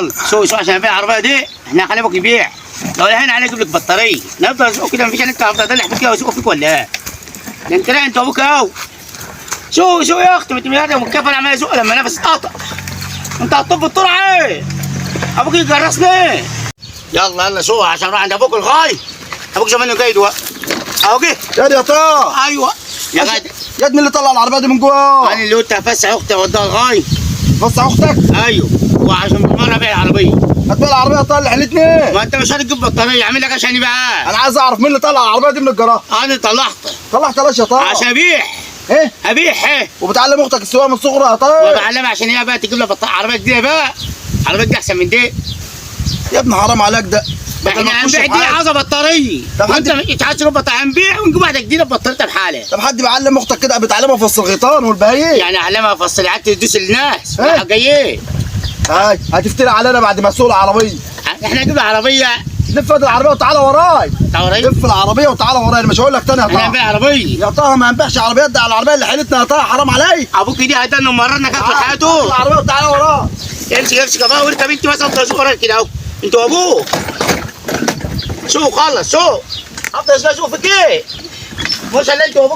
يلا سوق عشان ابيع العربيه دي. احنا هنخلي ابوك يبيع. لو هنا عليك اجيب لك بطاريه. نفضل نسوق كده مفيش انت هفضل ادلع فيك كده واسوق فيك ولا ايه؟ ده انت لا انت ابوك اهو. سوق يا اختي انت مكفل عمال يسوق لما نفس اتقطع. انت هتطب الطرعه ايه؟ ابوك يجرسني. يلا سوق عشان اروح عند ابوك الغاي. ابوك زمانه جاي دلوقتي. اهو جه. يا طه. ايوه يا غادي. يا ابني اللي طلع العربيه دي من جوه. انا اللي قلت هفسح اختي اوديها الغاي. فسح اختك؟ ايوه وعشان بالمره ابيع العربيه. هتبيع العربيه يا طه اللي حلتني. ما انت مش هتجيب بطاريه اعمل لك عشان يبقى. انا عايز اعرف مين اللي طلع العربيه دي من الجراج. انا طلعتها. طلعتها ليش يا طه؟ عشان ابيع. ايه؟ ابيع ايه؟ وبتعلم اختك السواقه من صغرها يا طه؟ وبعلمها عشان هي بقى تجيب لها عربيه جديده بقى. عربيه دي احسن من دي. يا ابني حرام عليك ده. احنا هنبيع دي عاوزه بطاريه. وانت مش عايز تجيب بطاريه هنبيع ونجيب واحده جديده ببطاريتها بحالها. طب حد بيعلم اختك كده بتعلمها فص الغيطان والبهايم؟ يعني اعلمها فصل قعدت تدوس الناس. ايه؟ جايين. هاي هتفتري علينا بعد ما اسوق العربيه. احنا نجيب عربيه. لف هات العربيه وتعالى وراي. وراي؟ لف العربيه وتعالى وراي. انا مش هقول لك تاني يا طه. احنا هنبيع عربيه. يا طه ما هنبيعش عربيات ده على العربيه اللي حيلتنا يا طه حرام عليك. ابوك دي هدانا مرنا كانت في حياته. العربيه وتعالى وراي. امسك بقى واركب انت مثلا تسوق وراك كده اهو. انت وابوك. سوق خلص سوق. افضل اسوق فيك ايه؟ مش اللي انت وابوك